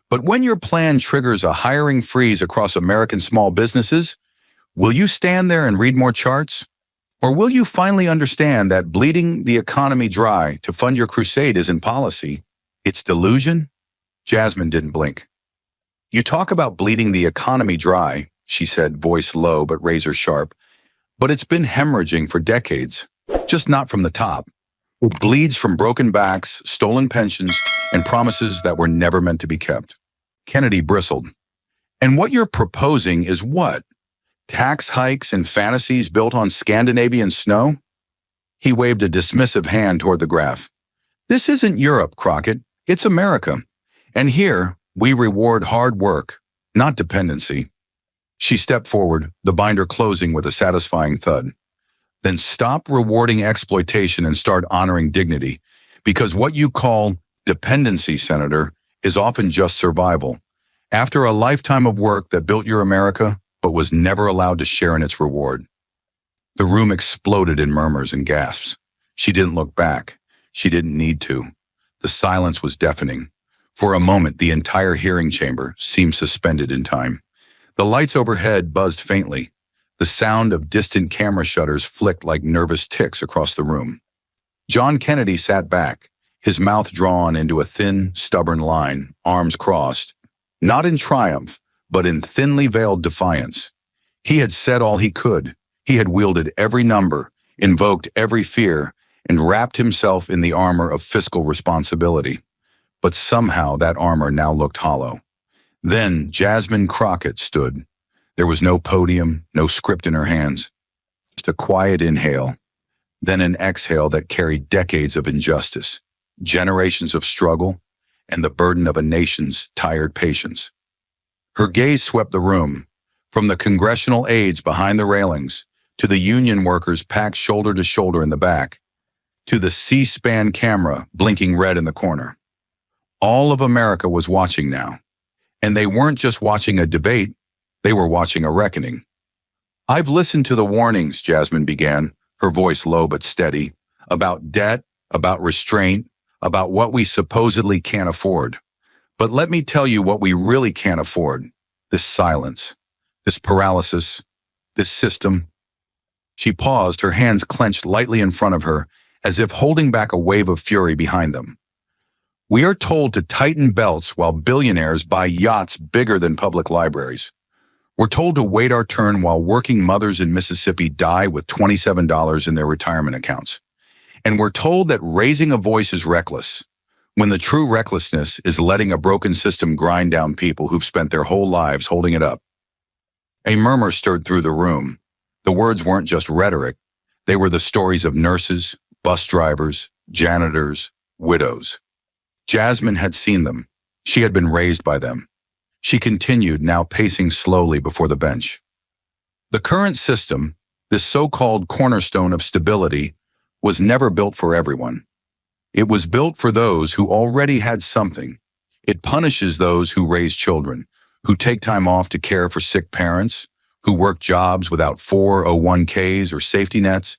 But when your plan triggers a hiring freeze across American small businesses, will you stand there and read more charts? Or will you finally understand that bleeding the economy dry to fund your crusade isn't policy, it's delusion? Jasmine didn't blink. You talk about bleeding the economy dry, she said, voice low but razor sharp, but it's been hemorrhaging for decades, just not from the top. It bleeds from broken backs, stolen pensions, and promises that were never meant to be kept. Kennedy bristled. And what you're proposing is what? Tax hikes and fantasies built on Scandinavian snow? He waved a dismissive hand toward the graph. This isn't Europe, Crockett. It's America. And here, we reward hard work, not dependency. She stepped forward, the binder closing with a satisfying thud. Then stop rewarding exploitation and start honoring dignity, because what you call dependency, Senator, is often just survival. After a lifetime of work that built your America, but was never allowed to share in its reward. The room exploded in murmurs and gasps. She didn't look back. She didn't need to. The silence was deafening. For a moment, the entire hearing chamber seemed suspended in time. The lights overhead buzzed faintly. The sound of distant camera shutters flicked like nervous ticks across the room. John Kennedy sat back, his mouth drawn into a thin, stubborn line, arms crossed, not in triumph, but in thinly veiled defiance. He had said all he could. He had wielded every number, invoked every fear, and wrapped himself in the armor of fiscal responsibility. But somehow that armor now looked hollow. Then Jasmine Crockett stood. There was no podium, no script in her hands. Just a quiet inhale, then an exhale that carried decades of injustice, generations of struggle, and the burden of a nation's tired patience. Her gaze swept the room, from the congressional aides behind the railings, to the union workers packed shoulder to shoulder in the back, to the C-SPAN camera blinking red in the corner. All of America was watching now, and they weren't just watching a debate, they were watching a reckoning. I've listened to the warnings, Jasmine began, her voice low but steady, about debt, about restraint, about what we supposedly can't afford. But let me tell you what we really can't afford. This silence, this paralysis, this system. She paused, her hands clenched lightly in front of her, as if holding back a wave of fury behind them. We are told to tighten belts while billionaires buy yachts bigger than public libraries. We're told to wait our turn while working mothers in Mississippi die with $27 in their retirement accounts. And we're told that raising a voice is reckless, when the true recklessness is letting a broken system grind down people who've spent their whole lives holding it up. A murmur stirred through the room. The words weren't just rhetoric. They were the stories of nurses, bus drivers, janitors, widows. Jasmine had seen them. She had been raised by them. She continued, now pacing slowly before the bench. The current system, this so-called cornerstone of stability, was never built for everyone. It was built for those who already had something. It punishes those who raise children, who take time off to care for sick parents, who work jobs without 401ks or safety nets.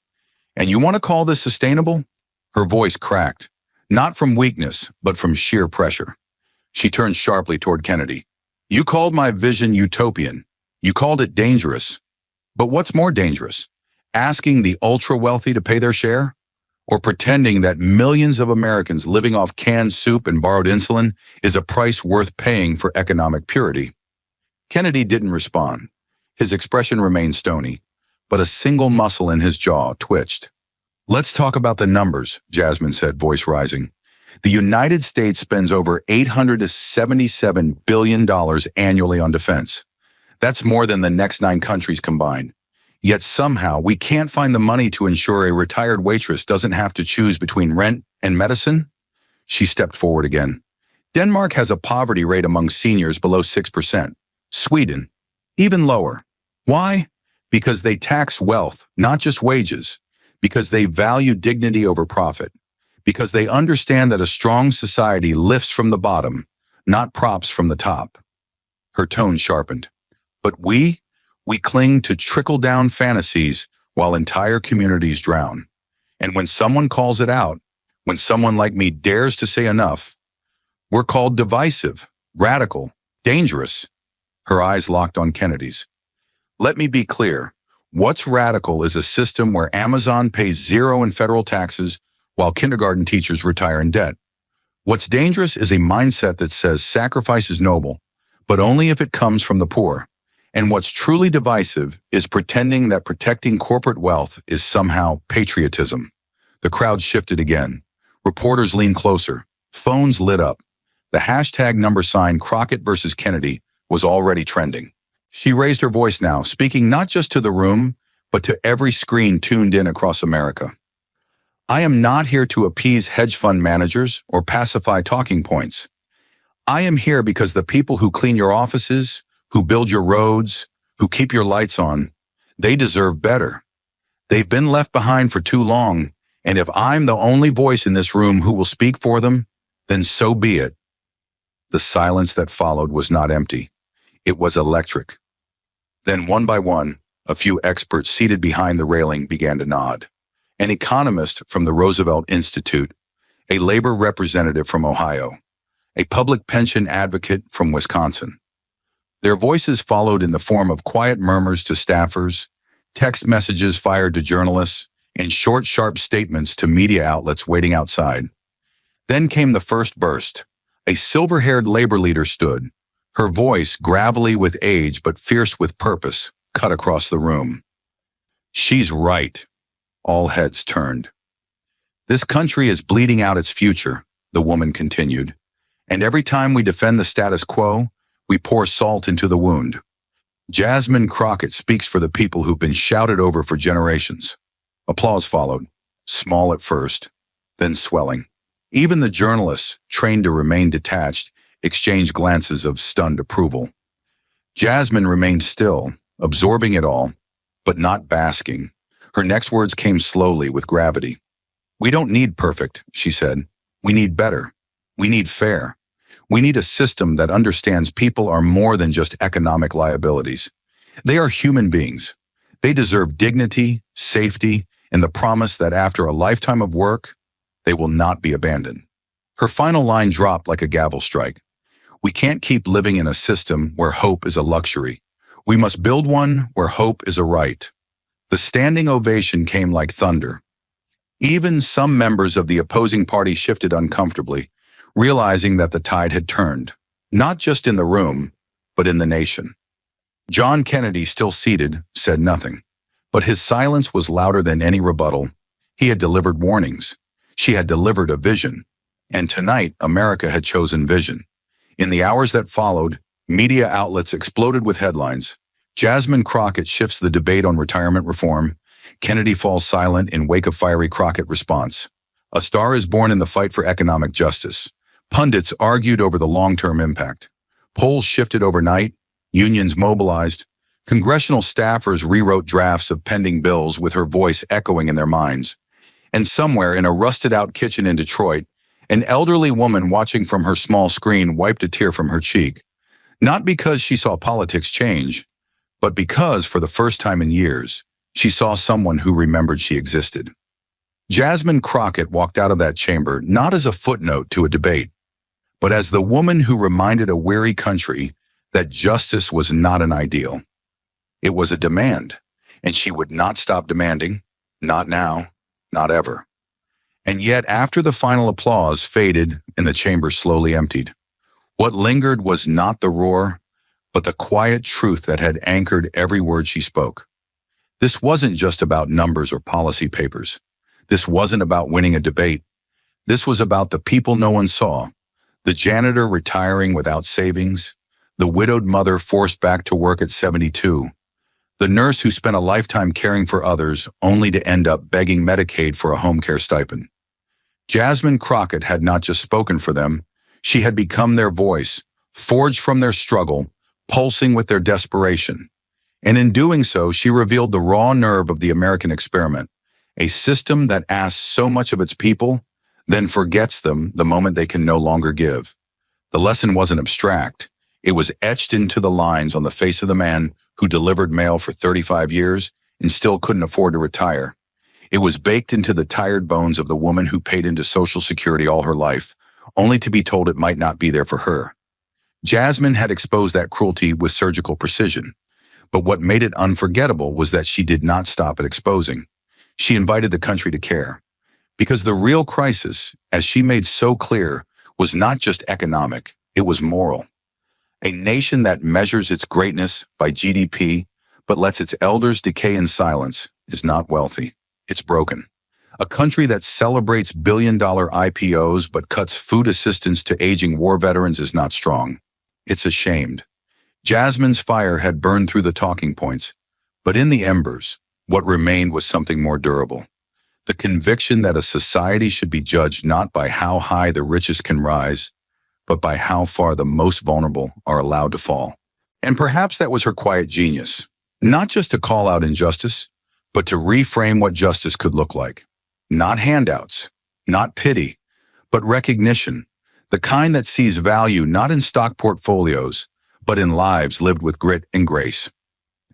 And you want to call this sustainable? Her voice cracked, not from weakness, but from sheer pressure. She turned sharply toward Kennedy. You called my vision utopian. You called it dangerous. But what's more dangerous? Asking the ultra-wealthy to pay their share? Or pretending that millions of Americans living off canned soup and borrowed insulin is a price worth paying for economic purity? Kennedy didn't respond. His expression remained stony, but a single muscle in his jaw twitched. Let's talk about the numbers, Jasmine said, voice rising. The United States spends over $877 billion annually on defense. That's more than the next 9 countries combined. Yet somehow we can't find the money to ensure a retired waitress doesn't have to choose between rent and medicine? She stepped forward again. Denmark has a poverty rate among seniors below 6%. Sweden, even lower. Why? Because they tax wealth, not just wages. Because they value dignity over profit. Because they understand that a strong society lifts from the bottom, not props from the top. Her tone sharpened. But we cling to trickle-down fantasies while entire communities drown. And when someone calls it out, when someone like me dares to say enough, we're called divisive, radical, dangerous. Her eyes locked on Kennedy's. Let me be clear. What's radical is a system where Amazon pays zero in federal taxes while kindergarten teachers retire in debt. What's dangerous is a mindset that says sacrifice is noble, but only if it comes from the poor. And what's truly divisive is pretending that protecting corporate wealth is somehow patriotism. The crowd shifted again. Reporters leaned closer. Phones lit up. The hashtag number sign Crockett versus Kennedy was already trending. She raised her voice now, speaking not just to the room, but to every screen tuned in across America. I am not here to appease hedge fund managers or pacify talking points. I am here because the people who clean your offices, who build your roads, who keep your lights on, they deserve better. They've been left behind for too long, and if I'm the only voice in this room who will speak for them, then so be it. The silence that followed was not empty. It was electric. Then one by one, a few experts seated behind the railing began to nod. An economist from the Roosevelt Institute, a labor representative from Ohio, a public pension advocate from Wisconsin. Their voices followed in the form of quiet murmurs to staffers, text messages fired to journalists, and short, sharp statements to media outlets waiting outside. Then came the first burst. A silver-haired labor leader stood, her voice gravelly with age but fierce with purpose, cut across the room. She's right. All heads turned. This country is bleeding out its future, the woman continued, and every time we defend the status quo, we pour salt into the wound. Jasmine Crockett speaks for the people who've been shouted over for generations. Applause followed, small at first, then swelling. Even the journalists, trained to remain detached, exchanged glances of stunned approval. Jasmine remained still, absorbing it all, but not basking. Her next words came slowly with gravity. We don't need perfect, she said. We need better. We need fair. We need a system that understands people are more than just economic liabilities. They are human beings. They deserve dignity, safety, and the promise that after a lifetime of work, they will not be abandoned. Her final line dropped like a gavel strike. We can't keep living in a system where hope is a luxury. We must build one where hope is a right. The standing ovation came like thunder. Even some members of the opposing party shifted uncomfortably, realizing that the tide had turned, not just in the room, but in the nation. John Kennedy, still seated, said nothing, but his silence was louder than any rebuttal. He had delivered warnings. She had delivered a vision. And tonight, America had chosen vision. In the hours that followed, media outlets exploded with headlines. Jasmine Crockett shifts the debate on retirement reform. Kennedy falls silent in wake of fiery Crockett response. A star is born in the fight for economic justice. Pundits argued over the long-term impact. Polls shifted overnight. Unions mobilized. Congressional staffers rewrote drafts of pending bills with her voice echoing in their minds. And somewhere in a rusted-out kitchen in Detroit, an elderly woman watching from her small screen wiped a tear from her cheek. Not because she saw politics change, but because, for the first time in years, she saw someone who remembered she existed. Jasmine Crockett walked out of that chamber not as a footnote to a debate, but as the woman who reminded a weary country that justice was not an ideal. It was a demand, and she would not stop demanding, not now, not ever. And yet, after the final applause faded and the chamber slowly emptied, what lingered was not the roar, but the quiet truth that had anchored every word she spoke. This wasn't just about numbers or policy papers. This wasn't about winning a debate. This was about the people no one saw, the janitor retiring without savings, the widowed mother forced back to work at 72, the nurse who spent a lifetime caring for others only to end up begging Medicaid for a home care stipend. Jasmine Crockett had not just spoken for them, she had become their voice, forged from their struggle, pulsing with their desperation. And in doing so, she revealed the raw nerve of the American experiment, a system that asks so much of its people, then forgets them the moment they can no longer give. The lesson wasn't abstract. It was etched into the lines on the face of the man who delivered mail for 35 years and still couldn't afford to retire. It was baked into the tired bones of the woman who paid into Social Security all her life, only to be told it might not be there for her. Jasmine had exposed that cruelty with surgical precision. But what made it unforgettable was that she did not stop at exposing. She invited the country to care. Because the real crisis, as she made so clear, was not just economic, it was moral. A nation that measures its greatness by GDP, but lets its elders decay in silence, is not wealthy. It's broken. A country that celebrates billion-dollar IPOs but cuts food assistance to aging war veterans is not strong. It's ashamed. Jasmine's fire had burned through the talking points, but in the embers, what remained was something more durable. The conviction that a society should be judged not by how high the richest can rise, but by how far the most vulnerable are allowed to fall. And perhaps that was her quiet genius. Not just to call out injustice, but to reframe what justice could look like. Not handouts, not pity, but recognition, the kind that sees value not in stock portfolios, but in lives lived with grit and grace.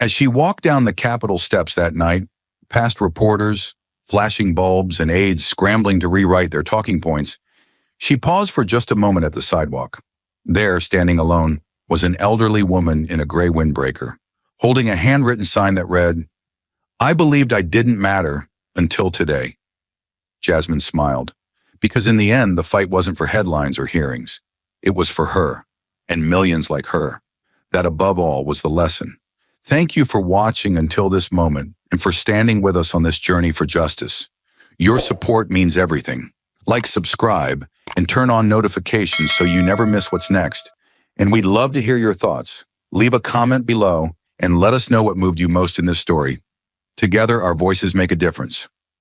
As she walked down the Capitol steps that night, past reporters, flashing bulbs, and aides scrambling to rewrite their talking points, she paused for just a moment at the sidewalk. There, standing alone, was an elderly woman in a gray windbreaker, holding a handwritten sign that read, "I believed I didn't matter until today." Jasmine smiled, because in the end, the fight wasn't for headlines or hearings. It was for her, and millions like her. That above all was the lesson. Thank you for watching until this moment and for standing with us on this journey for justice. Your support means everything. Like, subscribe, and turn on notifications so you never miss what's next. And we'd love to hear your thoughts. Leave a comment below and let us know what moved you most in this story. Together, our voices make a difference.